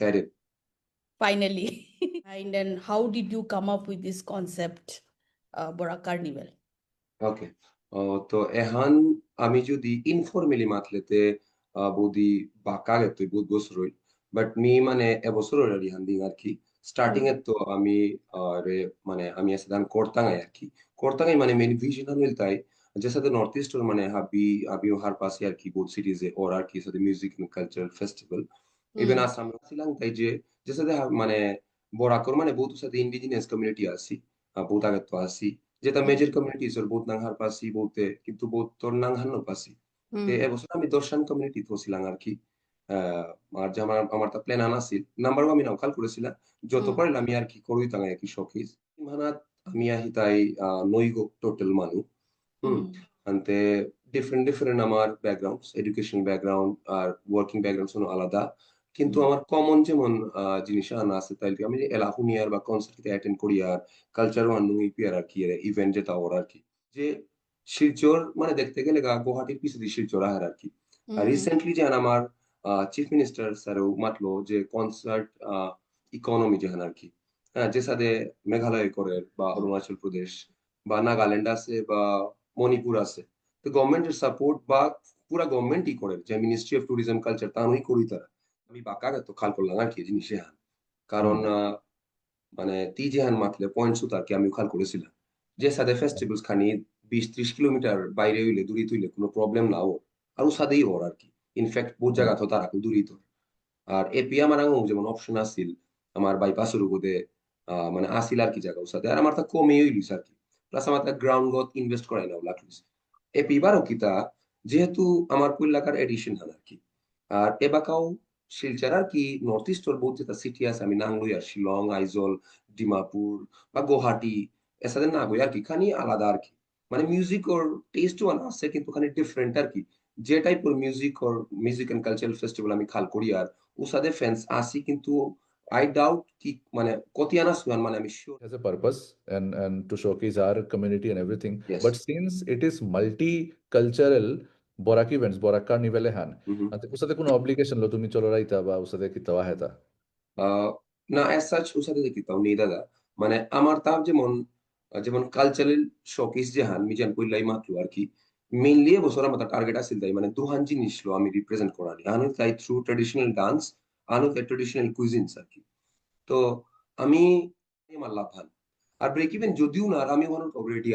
That finally. And then how did you come up with this concept, Borak Carnival? ওকে। তো এহান আমি যদি informally মাতলেতে বৌদি বাঁকা গেতো বহুত বছর হইল, বাট মি মানে এবছর হইল ইহান দিন আর কি। স্টার্টিং এর তো আমি রে মানে আমি আছে দান করতাঙ্গাই আর কি। করতাঙ্গাই মানে মেন ভিশন হইল তাই যে সাথে নর্থ ইস্ট মানে হাবি আবিও হার পাশে আর কি বহুত সিটিজে ওর আর কি সাথে music cultural festival even Assam ছিলাম তাই যে সাথে মানে বরাকর মানে বহুত সাথে ইন্ডিজিনিয়াস কমিউনিটি আছি, বহুত আগে তো আছি যেটা মেজর কমিউনিটিজ ওর বহুত নাংহার পাসি বলতে কিন্তু বহুত তোর নাংহার ন পাসি তে এবছর আমি দর্শন কমিউনিটি থছিলাম আর কি। আর যে আমার তা প্ল্যান আনাছিল নাম্বারও আমি নাও কাল করেছিলাম যত পারিল আমি আর কি করুই তাঙ্গাই আর কি শখিস মানাত আমি আহি তাই নইগো টোটাল মানু আনতে ডিফারেন্ট আমার background education background are working background আলাদা, কিন্তু আমার কমন যেমন জিনিস আনা আছে তাই আমি এলাহুনিয়ার বা কনসার্ট অ্যাটেন্ড করি আর কালচার ওয়ান ইপিআর আর কি ইভেন্ট যেটা ওর আর কি যে শিলচর মানে দেখতে গেলে গুয়াহাটির পিছনে শিলচর আহার আর কি। আর রিসেন্টলি যে আমার চিফ মিনিস্টার স্যারও মাতলো যে কনসার্ট ইকোনমি যেখানে আর কি, হ্যাঁ যে সাথে মেঘালয় করে বা অরুণাচল প্রদেশ বা নাগাল্যান্ড আছে বা মণিপুর আছে, তো গভর্নমেন্টের সাপোর্ট বা পুরা গভর্নমেন্টই করে যে মিনিস্ট্রি অফ ট্যুরিজম কালচার তানই করি তারা। আমি বাঁকা তো খাল করলাম আর কি জিনিস হ্যাঁ, কারণ মানে তি যেহান মাতলে পয়েন্ট সুত আর কি আমি খাল করেছিলাম যে সাথে ফেস্টিভ্যালস খানি 20-30 কিলোমিটার বাইরে হইলে দূরিত হইলে কোনো প্রবলেম না ওর আর ও সাথেই ওর আর কি। ইনফ্যাক্ট বহু জায়গা তো তারা দূরিত আর এপি আমার আঙু যেমন অপশন আসিল আমার বাইপাসের উপরে মানে আসিল আর কি জায়গা ওর সাথে আর আমার তা কমে হইলিস আর কি। প্লাস আমার তা গ্রাউন্ড গত ইনভেস্ট করাই না লাগলিস এপি বারও কি তা যেহেতু আমার কুইল্লাকার এডিশন হান আর কি। আর এবাকাও শিলচর আর কি নর্থ ইস্টর বহুত যেটা সিটি আছে আমি নাংলই আর শিলং আইজল ডিমাপুর বা গুয়াহাটি এর সাথে না গই আর কি খানি আলাদা আর কি। মানে মিউজিক ওর টেস্টও আছে কিন্তু খানি ডিফারেন্ট আর কি। যে টাইপের মিউজিক ওর মিউজিক এন্ড কালচারাল ফেস্টিভ্যাল আমি খাল করি আর ও সাথে ফ্যান্স আসি কিন্তু আই ডাউট কি মানে কতি আনা শুয়ান মানে আমি sure. Has a purpose and to showcase our community and everything. Yes. But since it is multicultural, Borak events, Borak Carnival han, usate কোনো obligation lo তুমি চলো রাইতা বা usate কিতাবা হেতা? না অ্যাজ সাচ ওর সাথে দেখিতাম নেই দাদা, মানে আমার তার যেমন যেমন কালচারাল শোকেস যে হান মিজান কইলাই মাত্র আর কি মেইনলি এবছর আমার টার্গেট আছিল তাই মানে দুহান জিনিস লো আমি রিপ্রেজেন্ট করানি আনু তাই থ্রু ট্র্যাডিশনাল ডান্স আনু তাই ট্র্যাডিশনাল কুইজিনস আর কি। তো আমি আমার লাভ আর ব্রেক ইভেন যদিও না আর আমি ওখানে অলরেডি